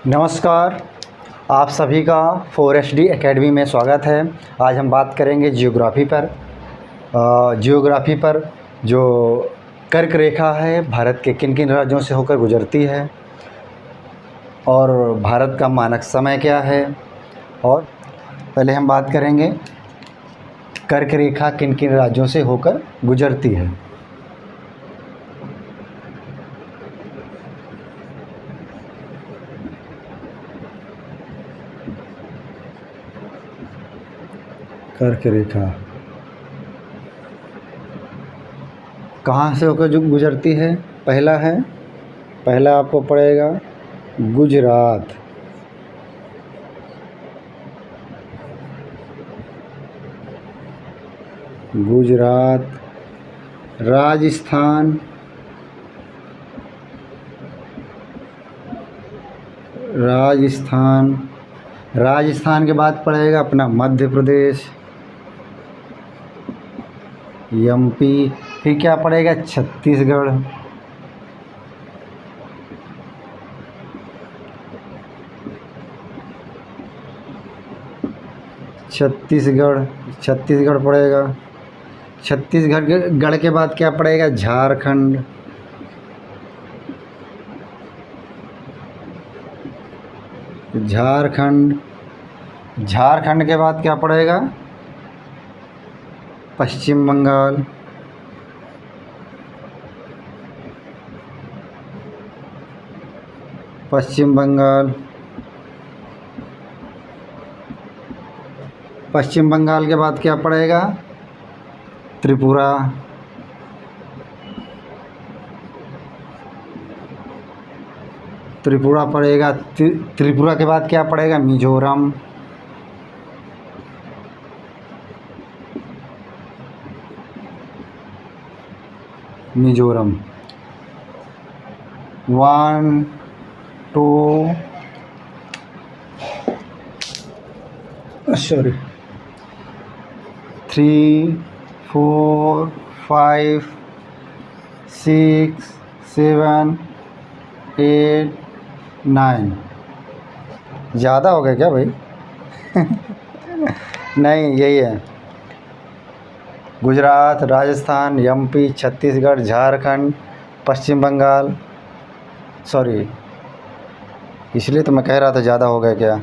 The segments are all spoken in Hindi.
नमस्कार। आप सभी का 4HD एकेडमी में स्वागत है। आज हम बात करेंगे जियोग्राफी पर जो कर्क रेखा है भारत के किन किन राज्यों से होकर गुजरती है और भारत का मानक समय क्या है। और पहले हम बात करेंगे कर्क रेखा किन किन राज्यों से होकर गुजरती है। कर्क रेखा कहाँ से होकर जो गुजरती है, पहला आपको पड़ेगा गुजरात, राजस्थान, राजस्थान के बाद पड़ेगा अपना मध्य प्रदेश, एमपी, फिर क्या पड़ेगा छत्तीसगढ़, छत्तीसगढ़ पड़ेगा। छत्तीसगढ़ के बाद क्या पड़ेगा झारखंड, झारखंड के बाद क्या पड़ेगा पश्चिम बंगाल, पश्चिम बंगाल के बाद क्या पड़ेगा त्रिपुरा, पड़ेगा। त्रिपुरा के बाद क्या पड़ेगा मिजोरम, वन टू सॉरी 3 4 5 6 7 8 9। ज़्यादा हो गया क्या भाई? नहीं, यही है गुजरात, राजस्थान, एमपी, छत्तीसगढ़, झारखंड, पश्चिम बंगाल। सॉरी, इसलिए तो मैं कह रहा था ज़्यादा हो गया क्या।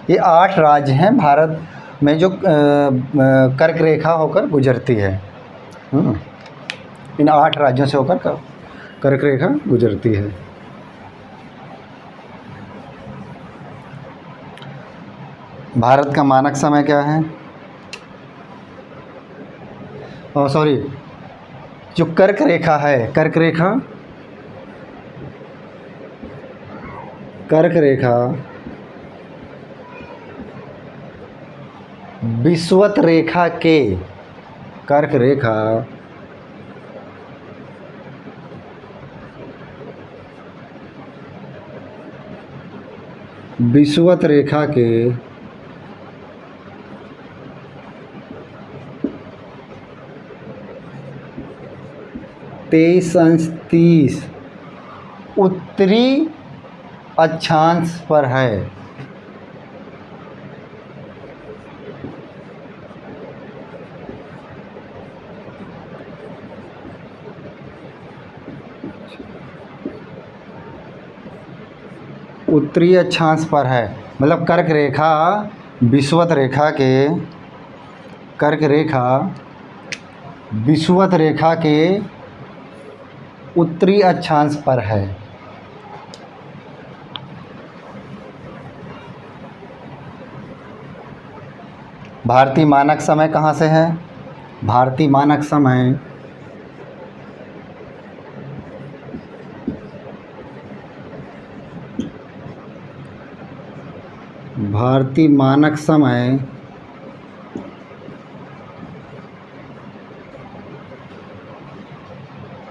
ये 8 राज्य हैं भारत में जो कर्क रेखा होकर गुजरती है। इन 8 राज्यों से होकर कर्क रेखा गुजरती है। भारत का मानक समय क्या है? सॉरी, जो कर्क रेखा है, कर्क रेखा विषुवत रेखा के कर्क रेखा विषुवत रेखा के 23 उत्तरी अक्षांश पर है। उत्तरी अक्षांश पर है, मतलब कर्क रेखा विषुवत रेखा के उत्तरी अक्षांश पर है। भारतीय मानक समय कहाँ से है? भारतीय मानक समय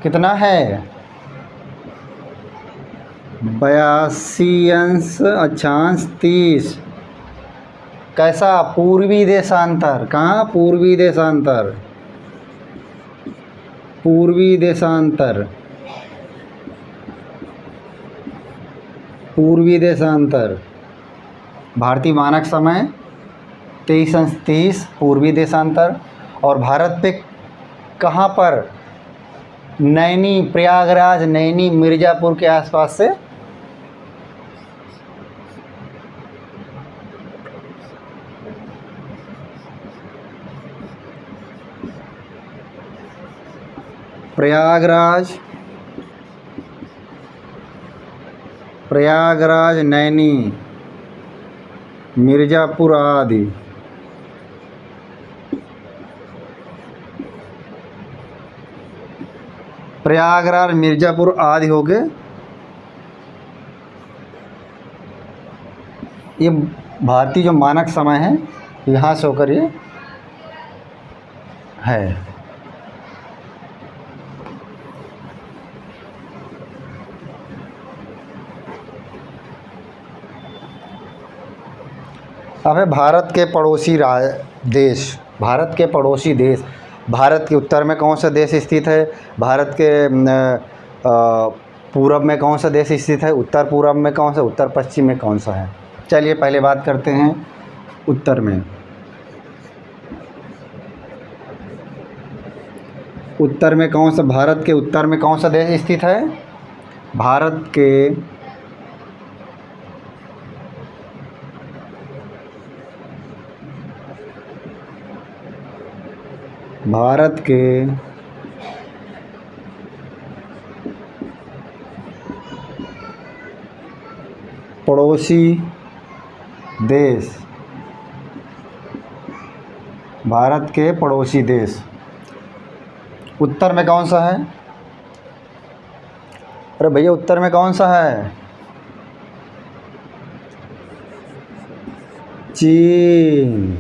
कितना है? 82°30। कैसा? पूर्वी देशांतर। कहाँ? पूर्वी देशांतर। पूर्वी देशांतर, पूर्वी देशांतर। भारतीय मानक समय 23:30 पूर्वी देशांतर। और भारत पे कहाँ पर? नैनी, प्रयागराज, नैनी, मिर्ज़ापुर के आसपास से प्रयागराज, प्रयागराज, नैनी, मिर्ज़ापुर आदि। प्रयागराज, मिर्ज़ापुर आदि हो गए। ये भारतीय जो मानक समय है यहाँ से होकर ये है। अब है भारत के पड़ोसी देश। भारत के पड़ोसी देश, भारत के उत्तर में कौन सा देश स्थित है? भारत के पूरब में कौन सा देश स्थित है? उत्तर पूरब में कौन सा? उत्तर पश्चिम में कौन सा है? चलिए पहले बात करते हैं उत्तर में। उत्तर में कौन सा, भारत के उत्तर में कौन सा देश स्थित है? भारत के पड़ोसी देश, भारत के पड़ोसी देश उत्तर में कौन सा है? अरे भैया उत्तर में कौन सा है? चीन।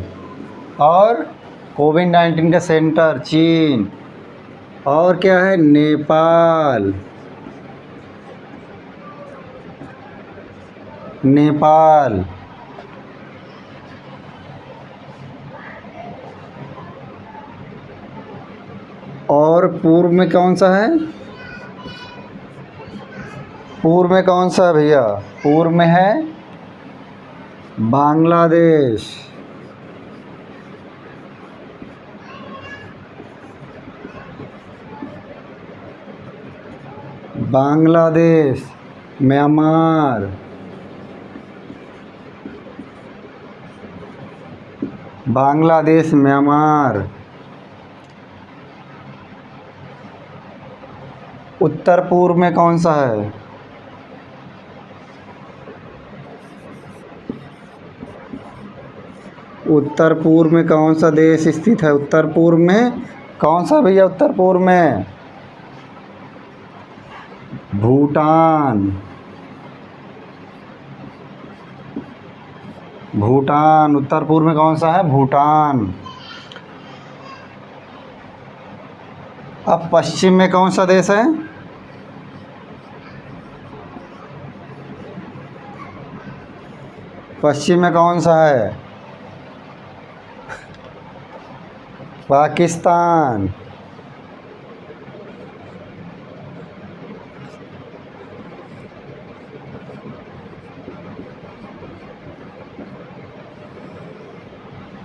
और कोविड-19 का सेंटर चीन। और क्या है? नेपाल, नेपाल। और पूर्व में कौन सा है? पूर्व में कौन सा है भैया? पूर्व में है बांग्लादेश। Bangladesh, Myanmar, Bangladesh, Myanmar. उत्तर पूर्व में कौन सा है? उत्तर पूर्व में कौन सा देश स्थित है? उत्तर पूर्व में कौन सा भैया? उत्तर पूर्व में भूटान, भूटान। उत्तर पूर्व में कौन सा है? भूटान। अब पश्चिम में कौन सा देश है? पश्चिम में कौन सा है? पाकिस्तान।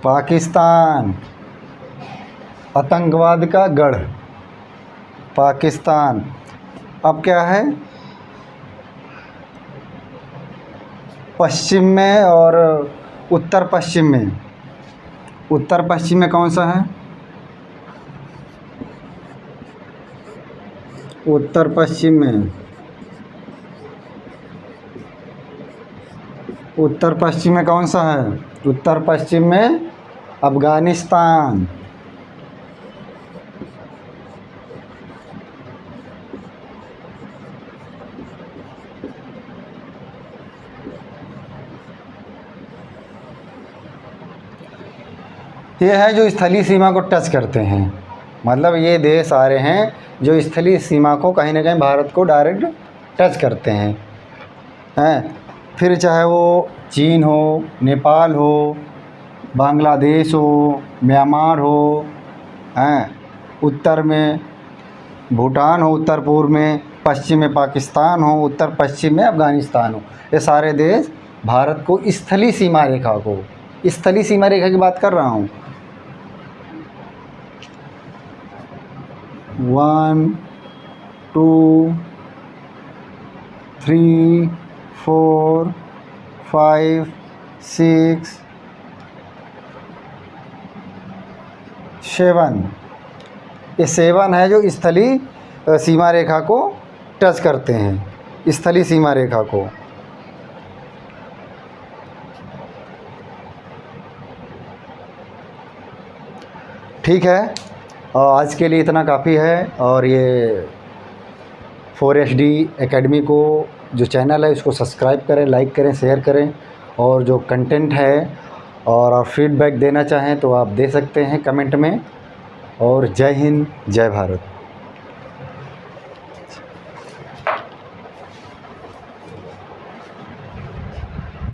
पाकिस्तान, आतंकवाद का गढ़ पाकिस्तान। अब क्या है? पश्चिम में और उत्तर पश्चिम में, उत्तर पश्चिम में कौन सा है? उत्तर पश्चिम में, उत्तर पश्चिम में कौन सा है? उत्तर पश्चिम में अफ़गानिस्तान। ये है जो स्थलीय सीमा को टच करते हैं, मतलब ये देश आ रहे हैं जो स्थलीय सीमा को कहीं ना कहीं भारत को डायरेक्ट टच करते हैं। फिर चाहे वो चीन हो, नेपाल हो, बांग्लादेश हो, म्यांमार हो, उत्तर में भूटान हो उत्तर पूर्व में, पश्चिम में पाकिस्तान हो, उत्तर पश्चिम में अफ़गानिस्तान हो, ये सारे देश भारत को स्थलीय सीमा रेखा को, स्थलीय सीमा रेखा की बात कर रहा हूँ। 1 2 3 4 5 6 7, ये 7 है जो स्थलीय सीमा रेखा को टच करते हैं, स्थलीय सीमा रेखा को। ठीक है, आज के लिए इतना काफ़ी है। और ये 4HD एकेडमी को जो चैनल है उसको सब्सक्राइब करें, लाइक करें, शेयर करें। और जो कंटेंट है और आप फीडबैक देना चाहें तो आप दे सकते हैं कमेंट में। और जय हिंद, जय भारत।